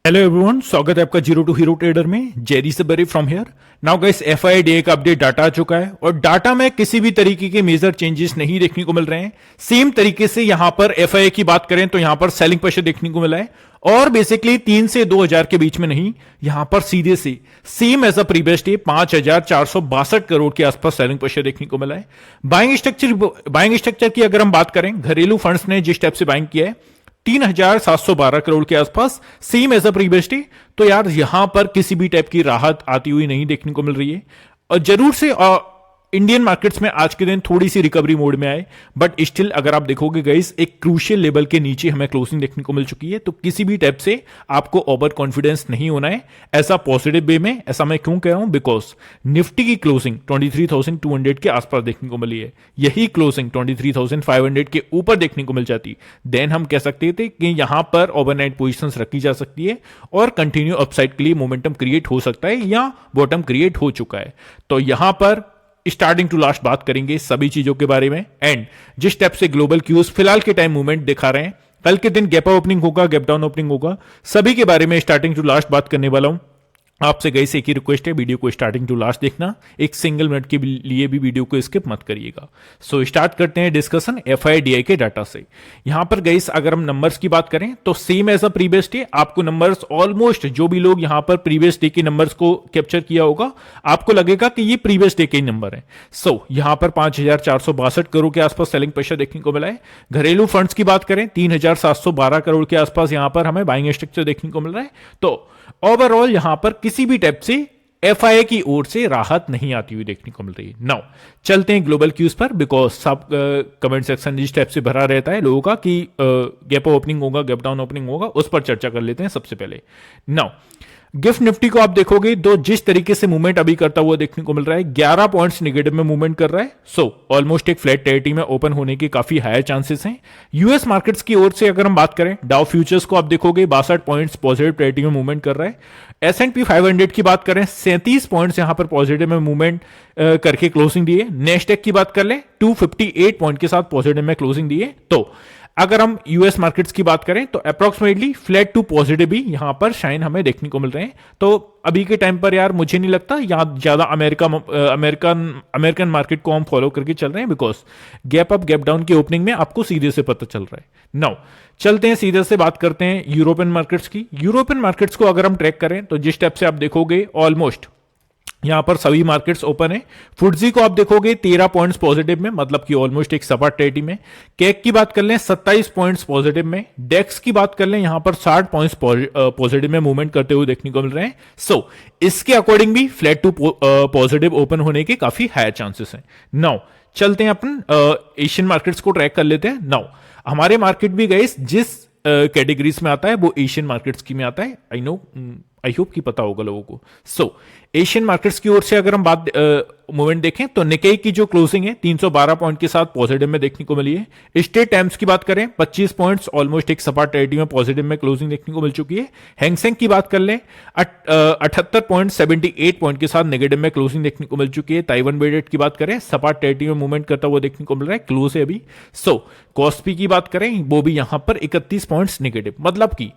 Hello everyone, स्वागत है आपका जीरो टू हीरो ट्रेडर में। जेरी से बरी फ्रॉम हियर। नाउ गाइस, एफआईडीए का अपडेट डाटा आ चुका है और डाटा में किसी भी तरीके के मेजर चेंजेस नहीं देखने को मिल रहे हैं। सेम तरीके से यहां पर एफआईए की बात करें तो यहां पर सेलिंग प्रेशर देखने को मिला है और बेसिकली 3 से 2000 के बीच में नहीं, यहां पर सीधे से same as a previous day 5462 crore के आसपास सेलिंग प्रेशर देखने को मिला है। बाइंग स्ट्रक्चर की अगर हम बात करें, घरेलू फंड्स ने जिस टाइप से बाइंग किया है 3712 करोड़ के आसपास, same as a previous day. तो यार यहां पर किसी भी टाइप की राहत आती हुई नहीं देखने को मिल रही है। और जरूर से इंडियन मार्केट्स में आज के दिन थोड़ी सी रिकवरी मोड में आए, बट स्टिल अगर आप देखोगे गाइस, एक क्रूशियल लेवल के नीचे हमें क्लोजिंग देखने को मिल चुकी है। तो किसी भी टाइप से आपको ओवर कॉन्फिडेंस नहीं होना है ऐसा पॉजिटिव वे में। ऐसा मैं क्यों कह रहा हूं? बिकॉज निफ्टी की क्लोजिंग 23,200 के आसपास देखने को मिली है। यही क्लोजिंग 23,500 के ऊपर देखने को मिल जाती, देन हम कह सकते थे कि यहां पर ओवरनाइट पोजीशंस रखी जा सकती है और कंटिन्यू अपसाइड के लिए मोमेंटम क्रिएट हो सकता है या बॉटम क्रिएट हो चुका है। तो यहां पर स्टार्टिंग टू लास्ट बात करेंगे सभी चीजों के बारे में। एंड जिस स्टेप से ग्लोबल क्यूज फिलहाल के टाइम मूवमेंट दिखा रहे हैं, कल के दिन गैप अप ओपनिंग होगा, गैप डाउन ओपनिंग होगा, सभी के बारे में स्टार्टिंग टू लास्ट बात करने वाला हूं। आपसे गई से एक ही रिक्वेस्ट है, वीडियो को स्टार्टिंग टू लास्ट देखना, एक सिंगल मिनट के लिए भी वीडियो को स्किप मत करिएगा। सो स्टार्ट करते हैं डिस्कशन एफआईडीआई के डाटा से। यहां पर गाइस अगर हम नंबर्स की बात करें तो same as a previous day आपको नंबर्स ऑलमोस्ट, जो भी लोग यहां पर प्रीवियस डे के नंबर्स को कैप्चर किया होगा आपको लगेगा कि ये प्रीवियस डे के नंबर है। सो यहां पर 5462 करोड़ के आसपास सेलिंग प्रेशर देखने को मिला है। घरेलू फंड्स की बात करें 3712 करोड़ के आसपास यहां पर हमें बाइंग स्ट्रक्चर देखने को मिल रहा है। तो ओवरऑल यहां पर किसी भी टाइप से एफआईए की ओर से राहत नहीं आती हुई देखने को मिल रही है। नाउ चलते हैं ग्लोबल क्यूज पर, बिकॉज सब कमेंट सेक्शन जिस टाइप से भरा रहता है लोगों का कि गैप ओपनिंग होगा, गैप डाउन ओपनिंग होगा, उस पर चर्चा कर लेते हैं सबसे पहले। नाउ गिफ्ट निफ्टी को आप देखोगे तो जिस तरीके से मूवमेंट अभी करता हुआ देखने को मिल रहा है, 11 पॉइंट्स नेगेटिव में मूवमेंट कर रहा है। सो ऑलमोस्ट एक फ्लैट टेरिटरी में ओपन होने के काफी हायर चांसेस हैं। यूएस मार्केट्स की ओर से अगर हम बात करें, डाउ फ्यूचर्स को आप देखोगे 62 पॉइंट्स पॉजिटिव टेरिटरी में मूवमेंट कर रहा है। S&P 500 की बात करें 37 पॉइंट्स यहां पर पॉजिटिव में मूवमेंट करके क्लोजिंग दी है। नेस्डेक की बात कर लें 258 पॉइंट के साथ पॉजिटिव में क्लोजिंग दी है। तो अगर हम यूएस मार्केट्स की बात करें तो अप्रोक्सीमेटली फ्लैट टू पॉजिटिव भी यहां पर शाइन हमें देखने को मिल रहे हैं। तो अभी के टाइम पर यार मुझे नहीं लगता यहां ज्यादा अमेरिकन मार्केट को हम फॉलो करके चल रहे हैं, because gap up gap down की ओपनिंग में आपको सीधे से पता चल रहा है। नाउ चलते हैं सीधे से बात करते हैं यूरोपियन मार्केट्स की। यूरोपियन मार्केट्स को अगर हम ट्रैक करें तो जिस स्टेप से आप देखोगे ऑलमोस्ट यहां पर सभी मार्केट्स ओपन है। फुटजी को आप देखोगे 13 पॉइंट्स पॉजिटिव में, मतलब कि ऑलमोस्ट एक सपाट टेरिटरी में। केक की बात कर लें 27 पॉइंट्स पॉजिटिव में। डेक्स की बात कर लें यहां पर 60 पॉइंट्स पॉजिटिव में मूवमेंट करते हुए देखने को मिल रहे हैं। सो इसके अकॉर्डिंग भी फ्लैट टू पॉजिटिव ओपन होने के काफी हायर चांसेस हैं। नाउ चलते हैं अपन एशियन मार्केट्स को ट्रैक कर लेते हैं। नाउ हमारे मार्केट भी गए जिस कैटेगरीज में आता है वो एशियन मार्केट्स की में आता है। आई होप कि पता होगा लोगों को। सो एशियन मार्केट्स की ओर से अगर हम बात मूवमेंट देखें तो निकेई की जो क्लोजिंग है 312 पॉइंट के साथ पॉजिटिव में देखने को मिली है। स्टेट टाइम्स की बात करें 25 पॉइंट्स ऑलमोस्ट एक सपाट टेरिटरी में पॉजिटिव में क्लोजिंग देखने को मिल चुकी है। हैंगसेंग की बात कर लें 78 पॉइंट के साथ नेगेटिव में क्लोजिंग देखने को मिल चुकी है। ताइवान वेटेड की बात करें सपाट टेरिटरी में मूवमेंट करता हुआ देखने को मिल रहा है, क्लोज है अभी। सो कॉस्पी की बात करें वो भी यहां पर 31 पॉइंट्स नेगेटिव, मतलब कि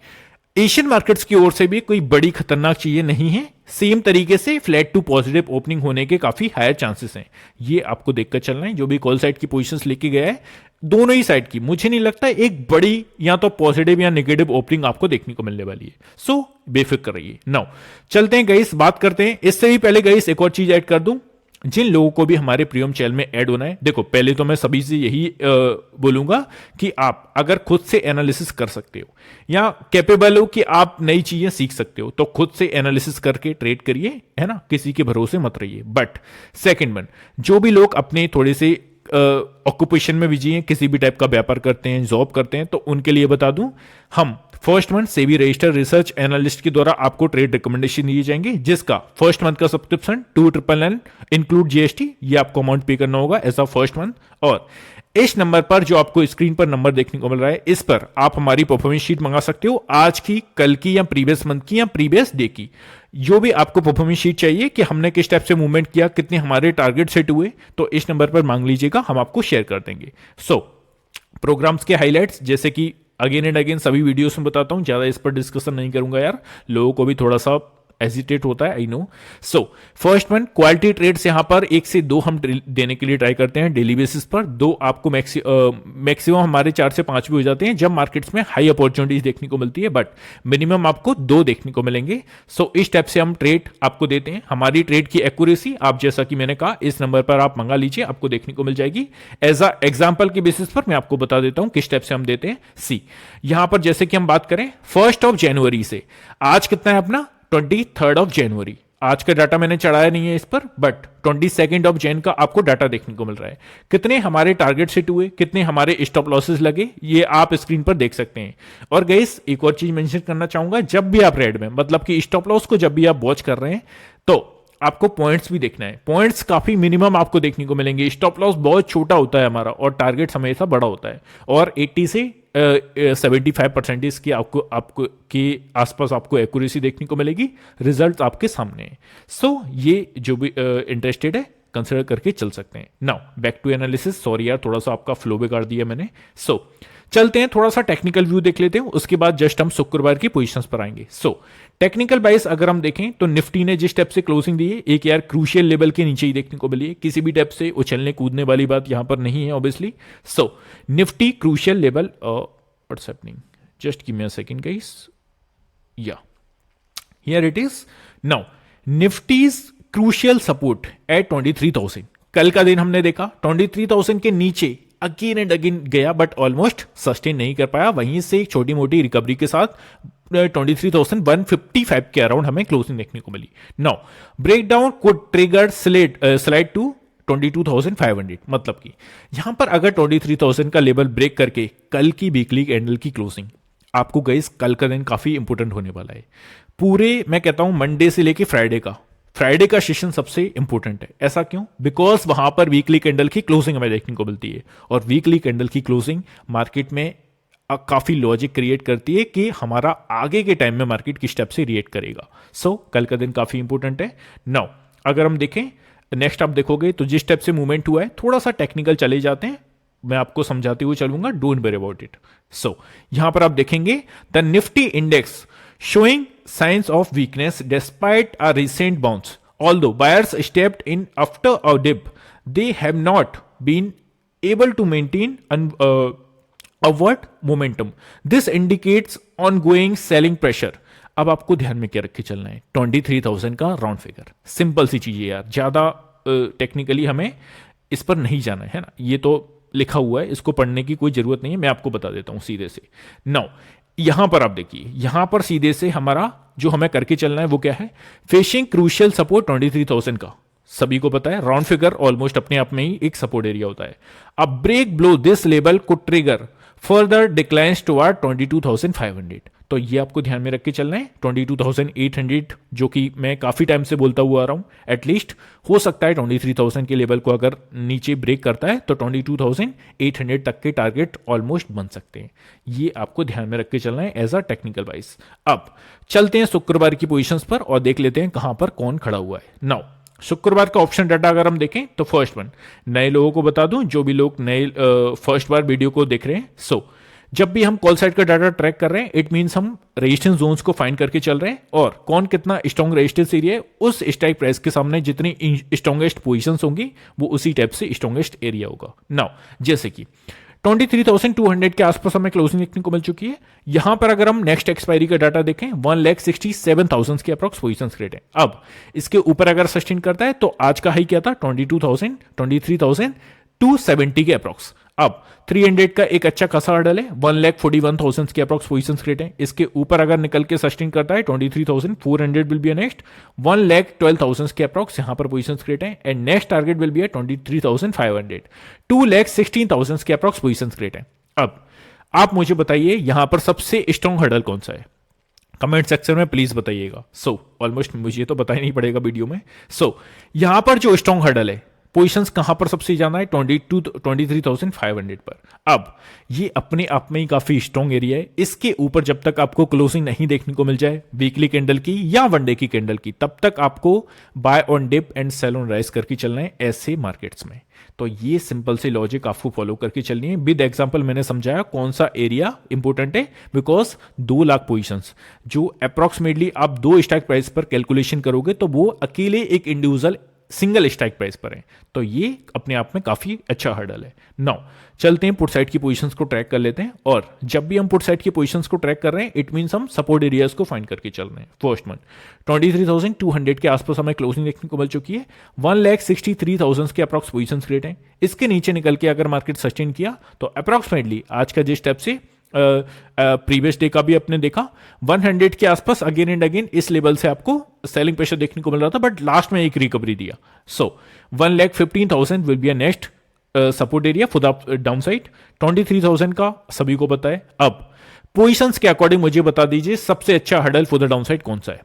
एशियन मार्केट्स की ओर से भी कोई बड़ी खतरनाक चीजें नहीं है। सेम तरीके से फ्लैट टू पॉजिटिव ओपनिंग होने के काफी हायर चांसेस हैं। ये आपको देखकर चलना है। जो भी कॉल साइड की पोजीशंस लेके गया है दोनों ही साइड की, मुझे नहीं लगता एक बड़ी या तो पॉजिटिव या नेगेटिव ओपनिंग आपको देखने को मिलने वाली है। सो बेफिक्र रहिए। नाउ चलते हैं गाइस, बात करते हैं। इससे भी पहले गाइस एक और चीज ऐड कर दूं, जिन लोगों को भी हमारे प्रीमियम चैनल में ऐड होना है, देखो पहले तो मैं सभी से यही बोलूंगा कि आप अगर खुद से एनालिसिस कर सकते हो या कैपेबल हो कि आप नई चीजें सीख सकते हो तो खुद से एनालिसिस करके ट्रेड करिए, है ना, किसी के भरोसे मत रहिए। बट सेकंड वन, जो भी लोग अपने थोड़े से ऑक्यूपेशन में बिजी हैं, किसी भी टाइप का व्यापार करते हैं, जॉब करते हैं, तो उनके लिए बता दूं, हम first month SEBI registered research analyst के द्वारा आपको ट्रेड रिकमेंडेशन दिए जाएंगे, जिसका फर्स्ट मंथ का सब्सक्रिप्शन 2,999 इंक्लूड जीएसटी, ये आपको अमाउंट पे करना होगा एज अ फर्स्ट मंथ। और इस नंबर पर जो आपको स्क्रीन पर नंबर देखने को मिल रहा है, इस पर आप हमारी परफॉर्मेंस शीट मंगा सकते हो, आज की, कल की या प्रीवियस मंथ की या प्रीवियस डे की। जो भी आपको परफॉर्मेंस शीट चाहिए कि हमने किस टाइप से मूवमेंट किया, कितने हमारे टारगेट सेट हुए, तो इस नंबर पर मांग लीजिएगा, हम आपको शेयर कर देंगे। सो प्रोग्राम्स के हाइलाइट्स, जैसे कि अगेन एंड अगेन सभी वीडियोस में बताता हूं, ज्यादा इस पर डिस्कशन नहीं करूंगा यार, लोगों को भी थोड़ा सा एजिटेट होता है, I know. So first one, quality trades यहां पर 1 से 2 हम देने के लिए ट्राई करते हैं डेली बेसिस पर। 2 आपको मैक्सिमम हमारे 4 से 5 भी हो जाते हैं जब मार्केट्स में हाई अपॉर्चुनिटीज देखने को मिलती है, बट मिनिमम आपको 2 देखने को मिलेंगे। सो इस टाइप से हम ट्रेड आपको देते हैं। हमारी ट्रेड की एक्यूरेसी आप जैसा कि मैंने कहा इस नंबर पर आप मंगा लीजिए, आपको देखने को मिल जाएगी। एज अ एग्जाम्पल के बेसिस पर मैं आपको बता देता हूं किस टाइप से हम देते हैं। सी यहां पर जैसे कि हम बात करें 1 जनवरी से, आज कितना है अपना 23 जनवरी। आज का डाटा मैंने चढ़ाया नहीं है इस पर, बट 22 जैन का आपको डाटा देखने को मिल रहा है। कितने हमारे टारगेट सेट हुए, कितने हमारे स्टॉप लॉसेस लगे, ये आप स्क्रीन पर देख सकते हैं। और गाइस एक और चीज मेंशन करना चाहूंगा, जब भी आप रेड में मतलब कि स्टॉप लॉस को जब भी आप वॉच कर रहे हैं तो आपको पॉइंट्स भी देखना है। पॉइंट्स काफी मिनिमम आपको देखने को मिलेंगे, स्टॉप लॉस बहुत छोटा होता है हमारा और टारगेट हमेशा बड़ा होता है। और 80 से 75% की आपको के आसपास आपको एक्यूरेसी देखने को मिलेगी। रिजल्ट आपके सामने है। सो ये जो भी इंटरेस्टेड है कंसिडर करके चल सकते हैं। Now back to analysis. Sorry यार थोड़ा सा आपका फ्लो बिगाड़ दिया मैंने। सो चलते हैं, थोड़ा सा टेक्निकल व्यू देख लेते हैं, उसके बाद जस्ट हम शुक्रवार की पोजीशंस पर आएंगे। सो टेक्निकल वाइज अगर हम देखें तो निफ्टी ने जिस टाइप से क्लोजिंग दी है, एक यार क्रूशियल लेवल के नीचे ही देखने को मिली है। किसी भी टाइप से उछलने कूदने वाली बात यहां पर नहीं है obviously. So Nifty crucial level, what's happening, just give me a second guys, yeah here it is. Now Nifty's crucial support at 23,000। कल का दिन हमने देखा 23,000 के नीचे अगेन एंड अगेन गया, बट ऑलमोस्ट सस्टेन नहीं कर पाया। वहीं से एक छोटी मोटी रिकवरी के साथ 23,155 के अराउंड हमें क्लोजिंग देखने को मिली। Now breakdown could trigger slide to 22,500। मतलब कि यहां पर अगर 23,000 का लेवल ब्रेक करके कल की वीकली कैंडल की क्लोजिंग, आपको गाइस कल का दिन काफी इंपोर्टेंट होने वाला है। पूरे मैं कहता हूं मंडे से लेके फ्राइडे का सेशन सबसे इंपॉर्टेंट है। ऐसा क्यों? बिकॉज वहां पर वीकली कैंडल की क्लोजिंग हमें देखने को मिलती है और वीकली कैंडल की क्लोजिंग मार्केट में काफी लॉजिक क्रिएट करती है कि हमारा आगे के टाइम में मार्केट किस स्टेप से रिएक्ट करेगा। सो कल का दिन काफी इंपॉर्टेंट है। नाउ अगर हम देखें नेक्स्ट आप देखोगे तो जिस स्टेप से मूवमेंट हुआ है, थोड़ा सा टेक्निकल चले जाते हैं, मैं आपको समझाते हुए चलूंगा, डोंट वरी अबाउट इट। सो यहां पर आप देखेंगे the Nifty index showing signs of weakness despite a recent bounce. Although buyers stepped in after a dip, they have not been able to maintain upward momentum. This indicates ongoing selling pressure. अब आपको ध्यान में क्या रख के चलना है? 23,000 का राउंड फिगर, सिंपल सी चीज है यार, ज्यादा टेक्निकली हमें इस पर नहीं जाना है ना। ये तो लिखा हुआ है, इसको पढ़ने की कोई जरूरत नहीं है, मैं आपको बता देता हूं सीधे से। नाउ यहां पर आप देखिए, यहां पर सीधे से हमारा जो हमें करके चलना है वो क्या है? फेसिंग क्रूशियल सपोर्ट 23,000 का, सभी को पता है राउंड फिगर ऑलमोस्ट अपने आप में ही एक सपोर्ट एरिया होता है। अब break below this level could trigger further declines toward 22,500। तो ये आपको ध्यान में रख के चलना है। 22,800 जो कि मैं काफी टाइम से बोलता हुआ आ रहा हूं, एटलीस्ट हो सकता है 23,000 के लेवल को अगर नीचे ब्रेक करता है तो 22,800 तक के टारगेट ऑलमोस्ट बन सकते हैं। ये आपको ध्यान में रख के चलना है एज अ टेक्निकल वाइज। अब चलते हैं शुक्रवार की पोजीशंस पर और देख लेते हैं कहां पर कौन खड़ा हुआ है। नाउ शुक्रवार का ऑप्शन डाटा अगर हम देखें तो फर्स्ट वन, नए लोगों को बता दूं, जो भी लोग नए फर्स्ट बार वीडियो को देख रहे हैं। सो जब भी हम कॉल साइड का डाटा ट्रैक कर रहे हैं, इट मींस हम रेजिस्टेंस जोन्स को फाइंड करके चल रहे हैं और कौन कितना स्ट्रॉन्ग रेजिस्टेंस एरिया है, उस स्ट्राइक प्राइस के सामने जितनी स्ट्रॉन्गेस्ट पोजीशंस होंगी वो उसी टाइप से स्ट्रॉन्गेस्ट एरिया होगा। नाउ जैसे कि 23,200 के आसपास हमें क्लोजिंग देखने को मिल चुकी है। यहां पर अगर हम नेक्स्ट एक्सपायरी का डाटा देखें 1,67,000 के अप्रॉक्स पोजीशंस क्रिएट है। अब इसके ऊपर अगर सस्टेन करता है तो आज का हाई क्या था? 23,270 के अप्रॉक्स। अब 300 का एक अच्छा खासा हर्डल है, 1,41,000 के अप्रॉक्स पोजीशंस क्रिएट है। इसके ऊपर अगर निकल के सस्टेन करता है 23,400 विल बी नेक्स्ट, 1,12,000 के अप्रॉक्स यहां पर पोजीशंस क्रिएट है। And next target will be 23,500, 2,16,000 के अप्रॉक्स पोजीशंस क्रिएट है। अब आप मुझे बताइए यहां पर सबसे स्ट्रॉन्ग हर्डल कौन सा है? कमेंट सेक्शन में प्लीज बताइएगा। सो ऑलमोस्ट मुझे तो बता ही नहीं पड़ेगा वीडियो में। सो यहां पर जो स्ट्रॉन्ग हर्डल है पोजीशंस कहां पर सबसे ज्यादा है, 23,500 पर। अब ये अपने आप में ही काफी स्ट्रॉन्ग एरिया है, इसके ऊपर जब तक आपको क्लोजिंग नहीं देखने को मिल जाए वीकली कैंडल की या वनडे की कैंडल की, तब तक आपको buy on dip and sell on rise करके चलना है ऐसे मार्केट्स में। तो ये सिंपल सी लॉजिक आपको फॉलो करके चलनी है। विद एग्जांपल मैंने समझाया कौन सा एरिया इंपॉर्टेंट है, बिकॉज 2 लाख पोजीशंस जो अप्रोक्सीमेटली आप 2 स्ट्राइक प्राइस पर कैलकुलेशन करोगे तो वो अकेले एक इंडिविजुअल सिंगल स्ट्राइक प्राइस पर है। तो ये अपने आप में काफी अच्छा हर्डल है। नाउ चलते हैं पुट साइड की पोजीशंस को ट्रैक कर लेते हैं, और जब भी हम पुट साइड की पोजीशंस को ट्रैक कर रहे हैं इट मींस हम सपोर्ट एरियाज को फाइंड करके चल रहे हैं। फर्स्ट वन 23,200 के आसपास हमें क्लोजिंग देखने को मिल चुकी है। 1,63,000 के अप्रॉक्स पोजीशंस क्रिएट हैं। इसके नीचे निकल के अगर मार्केट सस्टेन किया तो अप्रॉक्सीमेटली आज का जिस स्टेप से प्रीवियस डे का भी आपने देखा 100 के आसपास अगेन एंड अगेन इस लेवल से आपको सेलिंग प्रेशर देखने को मिल रहा था, बट लास्ट में एक रिकवरी दिया। सो 1,15,000 will be a next support area for the down side. 23,000 का सभी को पता है। अब पोजीशंस के अकॉर्डिंग मुझे बता दीजिए सबसे अच्छा hurdle for the down side कौन सा है।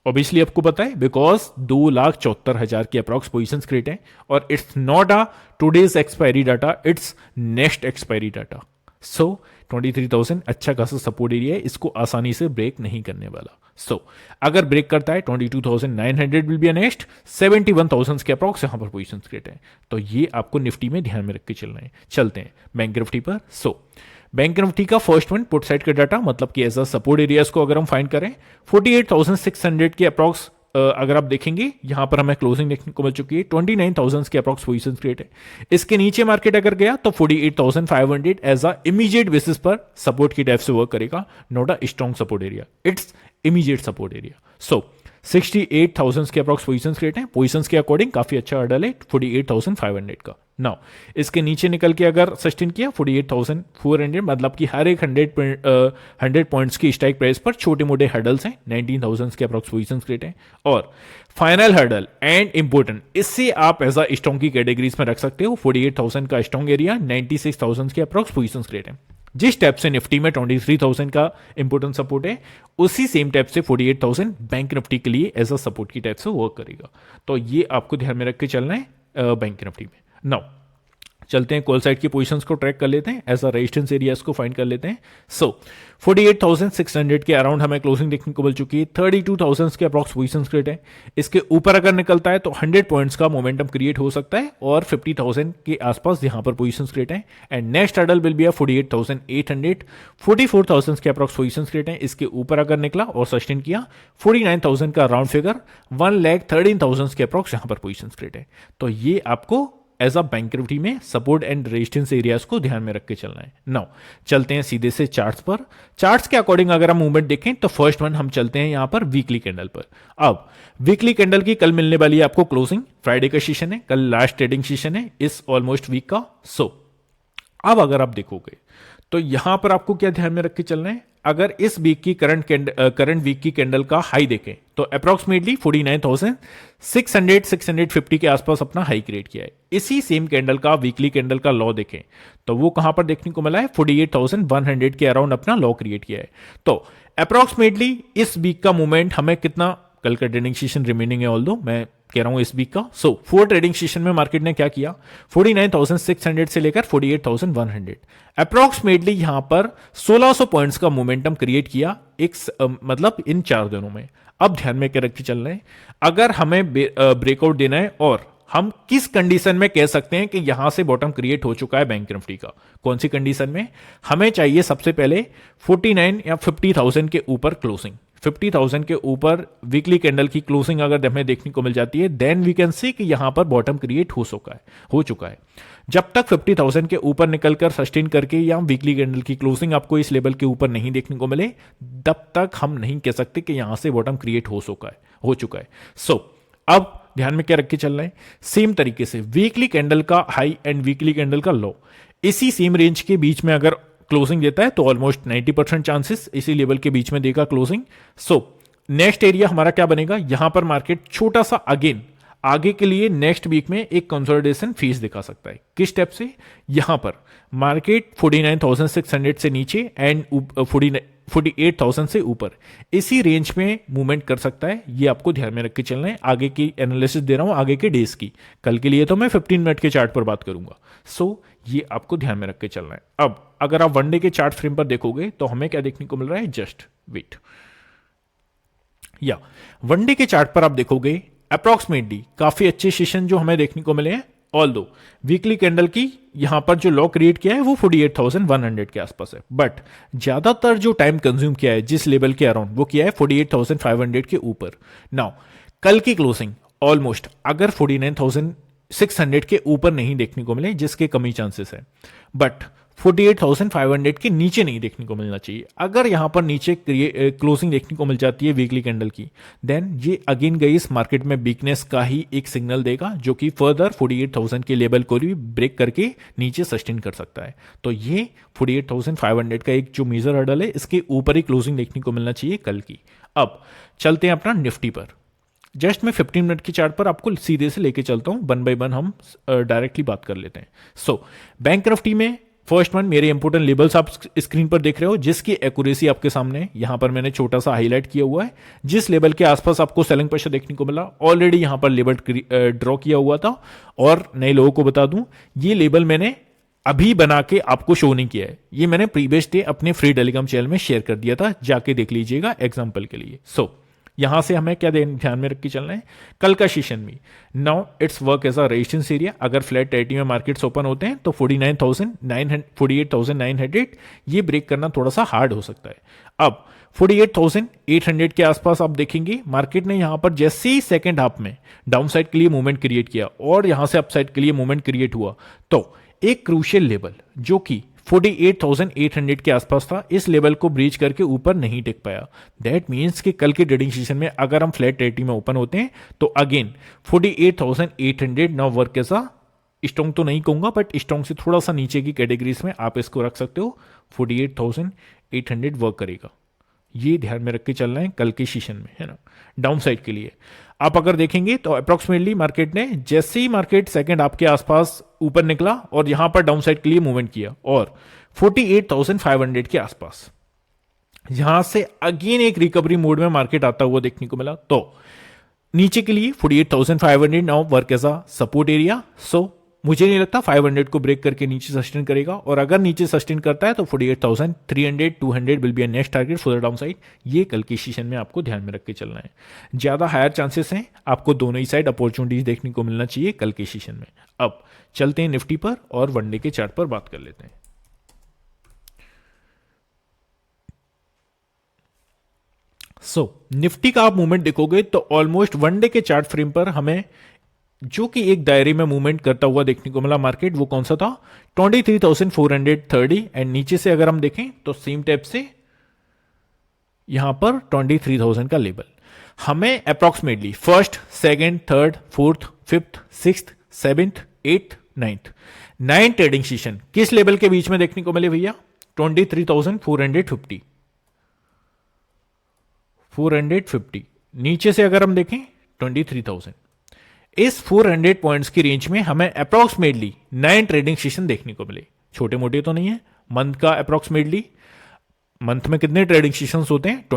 ऑब्वियसली आपको पता है, बिकॉज 2,74,000 की अप्रॉक्स पोजीशंस क्रिएट है, और it's not a today's expiry data, it's next expiry data. So 23,000 अच्छा खासा सपोर्ट एरिया है, इसको आसानी से ब्रेक नहीं करने वाला। सो अगर ब्रेक करता है 22,900 विल बी अ नेक्स्ट, 71,000 के अप्रॉक्स यहां पर पोजीशन क्रिएट है। तो ये आपको निफ्टी में ध्यान में रख के चलना है। चलते हैं बैंक निफ्टी पर। सो बैंक निफ्टी का फर्स्ट वन पुट साइड का डाटा, मतलब कि एज अ सपोर्ट एरियाज को अगर हम फाइंड करें 48,600 के अप्रॉक्स अगर आप देखेंगे यहां पर हमें क्लोजिंग देखने को मिल चुकी है। 29,000 के अप्रॉक्स पोजीशन क्रिएट है। इसके नीचे मार्केट अगर गया तो 48,500 एज अ इमीडिएट बेसिस पर सपोर्ट की टाइप से वर्क करेगा, not a strong support area, it's immediate support area. So 68,000 के अप्रॉक्स पोजीशंस क्रिएट है। पोजीशंस के अकॉर्डिंग काफी अच्छा हर्डल है 48,500 का। नाउ इसके नीचे निकल के अगर सस्टेन किया 48,400, मतलब कि हर एक 100 पॉइंट्स की स्ट्राइक प्राइस पर छोटे मोटे हर्डल्स हैं। 19,000 के अप्रॉक्स पोजीशंस क्रिएट है। और फाइनल हर्डल एंड इंपोर्टेंट, इससे आप एज अ स्ट्रॉन्ग की कैटेगरीज में रख सकते हो। 48,000 का स्ट्रॉन्ग एरिया, 96,000 के अप्रॉक्स पोजीशंस क्रिएट है। जिस टाइप से निफ्टी में 23,000 का इंपोर्टेंट सपोर्ट है, उसी सेम टाइप से 48,000 बैंक निफ्टी के लिए एज अ सपोर्ट की टाइप से वर्क करेगा। तो ये आपको ध्यान में रख के चलना है बैंक निफ्टी में। नाउ चलते हैं कॉल साइड की पोजीशंस को ट्रैक कर लेते हैं, एज अ रेजिस्टेंस एरियाज को फाइंड कर लेते हैं। सो 48,600 के अराउंड हमें क्लोजिंग देखने को मिल चुकी है। 32,000 के अप्रॉक्स पोजीशंस क्रिएट है। इसके ऊपर अगर निकलता है तो 100 पॉइंट्स का मोमेंटम क्रिएट हो सकता है, और 50,000 के आसपास यहां पर पोजीशंस क्रिएट है। And next hurdle will be 48,800, 44,000 के अप्रॉक्स पोजीशंस क्रिएट है। इसके ऊपर अगर निकला और सस्टेन किया 49,000 का राउंड फिगर, 1,13,000 के अप्रॉक्स यहां पर पोजीशंस क्रिएट है। तो ये आपको एज अ बैंक निफ्टी में सपोर्ट एंड रेजिस्टेंस एरियाज को ध्यान में रख के चलना है। नाउ चलते हैं सीधे से चार्ट्स पर। चार्ट्स के अकॉर्डिंग अगर हम मूवमेंट देखें तो फर्स्ट वन हम चलते हैं यहां पर वीकली कैंडल पर। अब वीकली कैंडल की कल मिलने वाली है आपको क्लोजिंग, फ्राइडे का सेशन है, कल लास्ट ट्रेडिंग सेशन है इस ऑलमोस्ट वीक का। सो अब अगर आप देखोगे तो यहां पर आपको क्या ध्यान में रख के चलना है, अगर इस वीक की करंट वीक की कैंडल का हाई देखें तो अप्रॉक्सीमेटली 49,600 650 के आसपास अपना हाई क्रिएट किया है। इसी सेम कैंडल का वीकली कैंडल का लॉ देखें तो वो कहां पर देखने को मिला है, 48,100 के अराउंड अपना लॉ क्रिएट किया है। तो अप्रॉक्सीमेटली इस वीक का मूवमेंट हमें कितना, कल का ट्रेडिंग सेशन रिमेनिंग है ऑल्दो मैं कह रहा हूं इस वीक का। सो 4 ट्रेडिंग सेशन में मार्केट ने क्या किया, 49,600 से लेकर 48,100 अप्रॉक्सीमेटली यहां पर 1,600 पॉइंट्स का मोमेंटम क्रिएट किया एक मतलब इन 4 दिनों में। अब ध्यान में क्या रख के चलना है, अगर हमें ब्रेकआउट देना है और हम किस कंडीशन में कह सकते हैं कि यहां से बॉटम क्रिएट हो चुका है बैंक निफ्टी का, कौन सी कंडीशन में, हमें चाहिए सबसे पहले 49 या 50,000 के ऊपर क्लोजिंग। 50,000 के ऊपर वीकली कैंडल की क्लोजिंग अगर हमें देखने को मिल जाती है, देन वी कैन सी कि यहां पर बॉटम क्रिएट हो चुका है। जब तक 50,000 के ऊपर निकलकर सस्टेन करके या वीकली कैंडल की क्लोजिंग आपको इस लेवल के ऊपर नहीं देखने को मिले, तब तक हम नहीं कह सकते कि यहां से बॉटम क्रिएट हो चुका है। सो अब ध्यान में क्या रख के चलना है, सेम तरीके से वीकली कैंडल का हाई एंड वीकली कैंडल का लो इसी सेम रेंज के बीच में अगर क्लोजिंग देता है तो ऑलमोस्ट 90% चांसेस इसी लेवल के बीच में देगा क्लोजिंग। सो नेक्स्ट एरिया हमारा क्या बनेगा, यहां पर मार्केट छोटा सा अगेन आगे के लिए नेक्स्ट वीक में एक कंसोलिडेशन फेज दिखा सकता है। किस स्टेप से, यहां पर मार्केट 49,600 से नीचे एंड 48,000 से ऊपर इसी रेंज में मूवमेंट कर सकता है। ये आपको ध्यान में रख के चलना है। आगे की एनालिसिस दे रहा हूं आगे के डेज की, कल के लिए तो मैं 15 मिनट के चार्ट पर बात करूंगा। सो ये आपको ध्यान में रख के चलना है। अब अगर आप 1 डे के चार्ट फ्रेम पर देखोगे तो हमें क्या देखने को मिल रहा है, जस्ट वेट, या 1 डे के चार्ट पर आप देखोगे अप्रॉक्सीमेटली काफी अच्छे सेशन जो हमें देखने को मिले हैं। ऑल्दो वीकली कैंडल की यहां पर जो लो क्रिएट किया है वो 48,100 के आसपास है, बट ज्यादातर जो टाइम कंज्यूम किया है जिस लेवल के अराउंड वो किया है 48,500 के ऊपर। नाउ कल की क्लोजिंग ऑलमोस्ट अगर 49,600 के ऊपर नहीं देखने को मिले, जिसके कमी चांसेस है, बट 48,500 के नीचे नहीं देखने को मिलना चाहिए। अगर यहां पर नीचे क्लोजिंग देखने को मिल जाती है वीकली कैंडल की, देन ये अगेन गई इस मार्केट में वीकनेस का ही एक सिग्नल देगा, जो कि फर्दर 48,000 के लेवल को भी ब्रेक करके नीचे सस्टेन कर सकता है। तो ये 48,500 का एक जो मेजर हर्डल है, इसके ऊपर ही क्लोजिंग देखने को मिलना चाहिए कल की। अब चलते हैं अपना निफ्टी पर। जस्ट मैं 15 मिनट की चार्ट पर आपको सीधे से लेके चलता हूं, 1 बाय 1 हम डायरेक्टली बात कर लेते हैं। सो बैंक निफ्टी में फर्स्ट वन, मेरे इंपोर्टेंट लेबल्स आप स्क्रीन पर देख रहे हो, जिसकी एक्यूरेसी आपके सामने यहां पर मैंने छोटा सा हाईलाइट किया हुआ है। जिस लेवल के आसपास आपको सेलिंग प्रेशर देखने को मिला, ऑलरेडी यहां पर लेबल ड्रॉ किया हुआ था। और नए लोगों को बता दूं, ये लेबल मैंने अभी बना के आपको शो नहीं किया है, ये मैंने प्रीवियस डे अपने फ्री टेलीग्राम चैनल में शेयर कर दिया था, जाके देख लीजिएगा एग्जाम्पल के लिए। सो यहां से हमें क्या ध्यान में रख के चलना है, कल का सेशन में now it's work as a resistance area. अगर फ्लैट 30 में मार्केट्स ओपन होते हैं तो 48,900 ये ब्रेक करना थोड़ा सा हार्ड हो सकता है। अब 48,800 के आसपास आप देखेंगे मार्केट ने यहां पर जैसे ही सेकेंड हाफ में डाउन साइड के लिए मूवमेंट क्रिएट किया और यहां से अपसाइड के लिए मूवमेंट क्रिएट हुआ, तो एक क्रूशियल लेवल जो कि 48,800 के आसपास था, इस लेवल को ब्रीच करके ऊपर नहीं टिक पाया। दैट मीन्स कि कल के ट्रेडिंग सेशन में अगर हम फ्लैट 80 में ओपन होते हैं तो again 48,800 now work as a strong, तो नहीं कहूंगा बट स्ट्रॉन्ग से थोड़ा सा नीचे की कैटेगरीज में आप इसको रख सकते हो। 48,800 वर्क करेगा, ये ध्यान में रख के चलना है कल के सेशन में, है ना। डाउन साइड के लिए आप अगर देखेंगे तो अप्रोक्सीमेटली मार्केट ने जैसे ही मार्केट सेकंड आपके आसपास ऊपर निकला और यहां पर डाउन साइड के लिए मूवमेंट किया और 48,500 के आसपास यहां से अगेन एक रिकवरी मोड में मार्केट आता हुआ देखने को मिला, तो नीचे के लिए 48,500 now work as a support area. So मुझे नहीं लगता 500 को ब्रेक करके नीचे सस्टेन करेगा, और अगर नीचे सस्टेन करता है तो 48,300 200 will be a next target for the down side. ये कल की सेशन में आपको ध्यान में रख के चलना है। ज्यादा हायर चांसेस हैं आपको दोनों ही साइड अपॉर्चुनिटीज देखने को मिलना चाहिए कल के सेशन में। अब चलते हैं निफ्टी पर और 1 डे के चार्ट पर बात कर लेते हैं। निफ्टी का आप मूवमेंट देखोगे तो ऑलमोस्ट 1 डे के चार्ट फ्रेम पर हमें जो कि एक दायरे में मूवमेंट करता हुआ देखने को मिला मार्केट, वो कौन सा था, 23,430। एंड नीचे से अगर हम देखें तो सेम टाइप से यहां पर 23,000 का लेवल हमें approximately first, second, third, fourth, fifth, sixth, seventh, eighth, ninth trading session किस लेवल के बीच में देखने को मिले भैया, 23,450। नीचे से अगर हम देखें 23,000, इस 400 पॉइंट्स की रेंज में हमें अप्रोक्सीमेटली 9 ट्रेडिंग सेशन देखने को मिले। छोटे मोटे तो नहीं है, मंथ का अप्रोक्सीमेटली, मंथ में कितने ट्रेडिंग सेशंस होते हैं,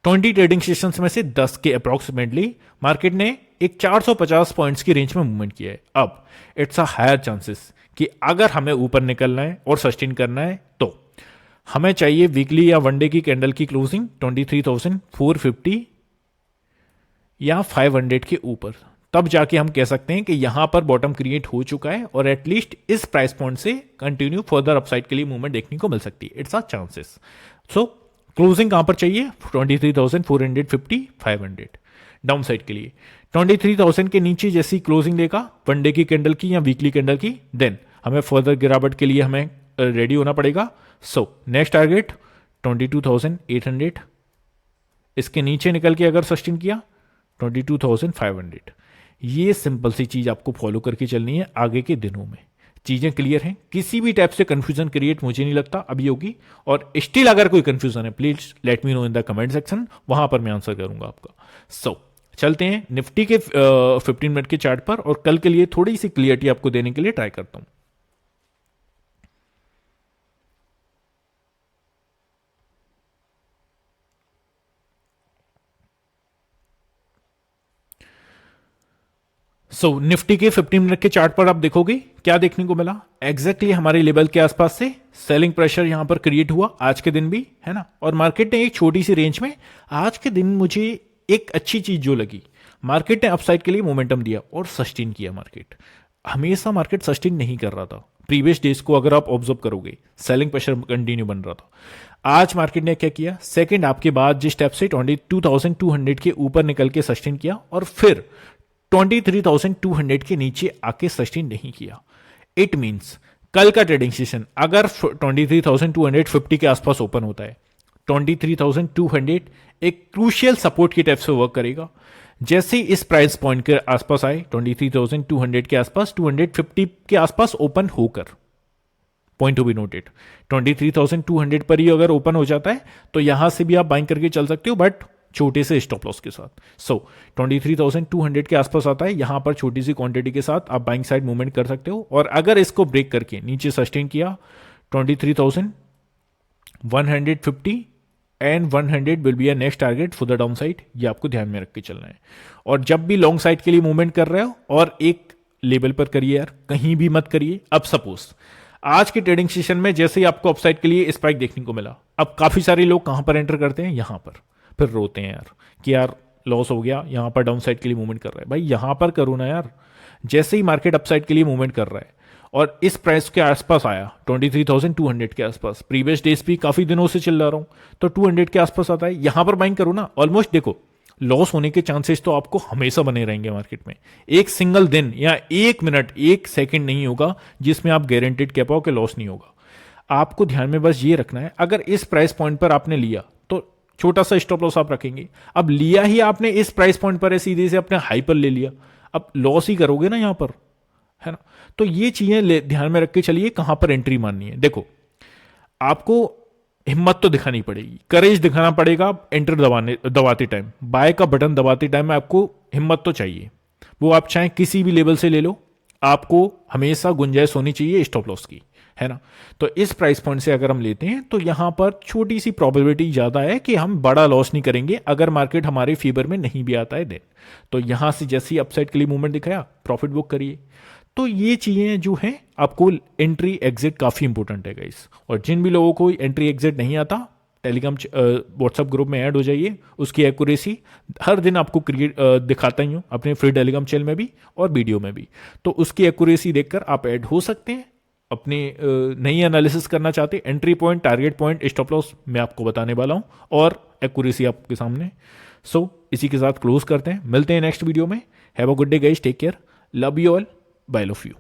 20 ट्रेडिंग सेशंस में से 10 के अप्रोक्सीमेटली मार्केट ने एक 450 पॉइंट्स की रेंज में मूवमेंट किया है। अब इट्स अ हायर चांसेस कि अगर हमें ऊपर निकलना है और सस्टेन करना है तो हमें चाहिए वीकली या 1 डे की कैंडल की क्लोजिंग 23,450 या 500 के ऊपर, तब जाके हम कह सकते हैं कि यहां पर बॉटम क्रिएट हो चुका है और एटलीस्ट इस प्राइस पॉइंट से कंटिन्यू फर्दर अपसाइड के लिए मूवमेंट देखने को मिल सकती है। It's a chances. So closing कहां पर चाहिए, 23,450 500 डाउन साइड के लिए। 23,000 के नीचे जैसी क्लोजिंग देगा 1 डे की कैंडल की या वीकली कैंडल की, देन हमें फर्दर गिरावट के लिए हमें रेडी होना पड़ेगा। सो नेक्स्ट टारगेट 22,800, इसके नीचे निकल के अगर सस्टेन किया 22,500। ये सिंपल सी चीज आपको फॉलो करके चलनी है आगे के दिनों में। चीजें क्लियर हैं, किसी भी टाइप से कंफ्यूजन क्रिएट मुझे नहीं लगता अभी होगी, और स्टिल अगर कोई कंफ्यूजन है please let me know in the comment section, वहां पर मैं आंसर करूंगा आपका। सो चलते हैं निफ्टी के 15 मिनट के चार्ट पर और कल के लिए थोड़ी सी क्लियरिटी आपको देने के लिए ट्राई करता हूं। सो निफ्टी के 15 मिनट के चार्ट पर आप देखोगे क्या देखने को मिला, एग्जैक्टली हमारे लेवल के आसपास से सेलिंग प्रेशर यहां पर क्रिएट हुआ आज के दिन भी, है ना। और मार्केट ने एक छोटी सी रेंज में आज के दिन, मुझे एक अच्छी चीज जो लगी, मार्केट ने अपसाइड के लिए मोमेंटम दिया और सस्टेन किया। मार्केट हमेशा मार्केट सस्टेन नहीं कर रहा था। प्रीवियस डेज को अगर आप ऑब्जर्व करोगे, सेलिंग प्रेशर कंटिन्यू बन रहा था। आज मार्केट ने क्या किया, सेकंड आपके बाद जिस स्टेप से 22,200 के ऊपर निकल के सस्टेन किया और फिर 23,200 के नीचे आके सस्टेन नहीं किया। इट मींस कल का ट्रेडिंग सेशन अगर 23,250 के आसपास ओपन होता है, 23,200 एक क्रूशियल सपोर्ट की टाइप से वर्क करेगा। जैसे ही इस प्राइस पॉइंट के आसपास आए, 23,200 के आसपास, 250 के आसपास ओपन होकर, पॉइंट टू बी नोटेड, 23,200 पर ही अगर ओपन हो जाता है तो यहां से भी आप बाइंग करके चल सकते हो, बट छोटे से स्टॉप लॉस के साथ। सो 23,200 के आसपास आता है, यहां पर छोटी सी क्वांटिटी के साथ आप बाइंग साइड मूवमेंट कर सकते हो। और अगर इसको ब्रेक करके नीचे सस्टेन किया, 23,150 and 100 will be a next target for the down side. ये आपको ध्यान में रख के चलना है। और जब भी लॉन्ग साइड के लिए मूवमेंट कर रहे हो, और एक लेवल पर करिए यार, कहीं भी मत करिए। अब सपोज आज के ट्रेडिंग सेशन में जैसे ही आपको अपसाइड के लिए स्पाइक देखने को मिला, अब काफी सारे लोग कहां पर एंटर करते हैं, यहां पर, फिर रोते हैं यार कि यार लॉस हो गया, यहां पर डाउन साइड के लिए मूवमेंट कर रहा है। भाई यहां पर करो ना यार। जैसे ही मार्केट अपसाइड के लिए मूवमेंट कर रहा है और इस प्राइस के आसपास आया, 23,200 के आसपास, प्रीवियस डेज भी काफी दिनों से चिल्ला रहा हूं, तो 200 के आसपास आता है, यहां पर बाइंग करो ना। ऑलमोस्ट देखो, लॉस होने के चांसेस तो आपको हमेशा बने रहेंगे मार्केट में। एक सिंगल दिन या एक मिनट, एक सेकंड नहीं होगा जिसमें आप गारंटेड कह पाओ कि लॉस नहीं होगा। आपको ध्यान में बस ये रखना है, अगर इस प्राइस पॉइंट पर आपने लिया तो छोटा सा स्टॉप लॉस आप रखेंगे। अब लिया ही आपने इस प्राइस पॉइंट पर है, सीधे से अपने हाई पर ले लिया, अब लॉस ही करोगे ना यहां पर, है ना। तो ये चीजें ध्यान में रख के चलिए कहां पर एंट्री माननी है। देखो, आपको हिम्मत तो दिखानी पड़ेगी, करेज दिखाना पड़ेगा। एंटर दबाते टाइम, बाय का बटन दबाते टाइम आपको हिम्मत तो चाहिए। वो आप चाहे किसी भी लेवल से ले लो, आपको हमेशा गुंजाइश होनी चाहिए स्टॉप लॉस की, है ना। तो इस प्राइस पॉइंट से अगर हम लेते हैं तो यहां पर छोटी सी प्रोबेबिलिटी ज्यादा है कि हम बड़ा लॉस नहीं करेंगे अगर मार्केट हमारे फेवर में नहीं भी आता है दिन। तो यहां से जैसे ही अपसाइड के लिए मूवमेंट दिखाया, प्रॉफिट बुक करिए। तो ये चीजें जो हैं, आपको एंट्री एग्जिट काफी इंपॉर्टेंट है गाइस। और जिन भी लोगों को एंट्री एग्जिट नहीं आता, टेलीग्राम व्हाट्सएप ग्रुप में ऐड हो जाइए। उसकी एक्यूरेसी हर दिन आपको दिखाता ही हूँ, अपने फ्री टेलीग्राम चैनल में भी और वीडियो में भी। तो उसकी एक्यूरेसी देखकर आप ऐड हो सकते हैं। अपने नई एनालिसिस करना चाहते, entry point, target point, stop loss मैं आपको बताने वाला हूं और एक्यूरेसी आपके सामने। सो इसी के साथ क्लोज करते हैं, मिलते हैं नेक्स्ट वीडियो में। Have a good day guys, take care, love you all, bye love you.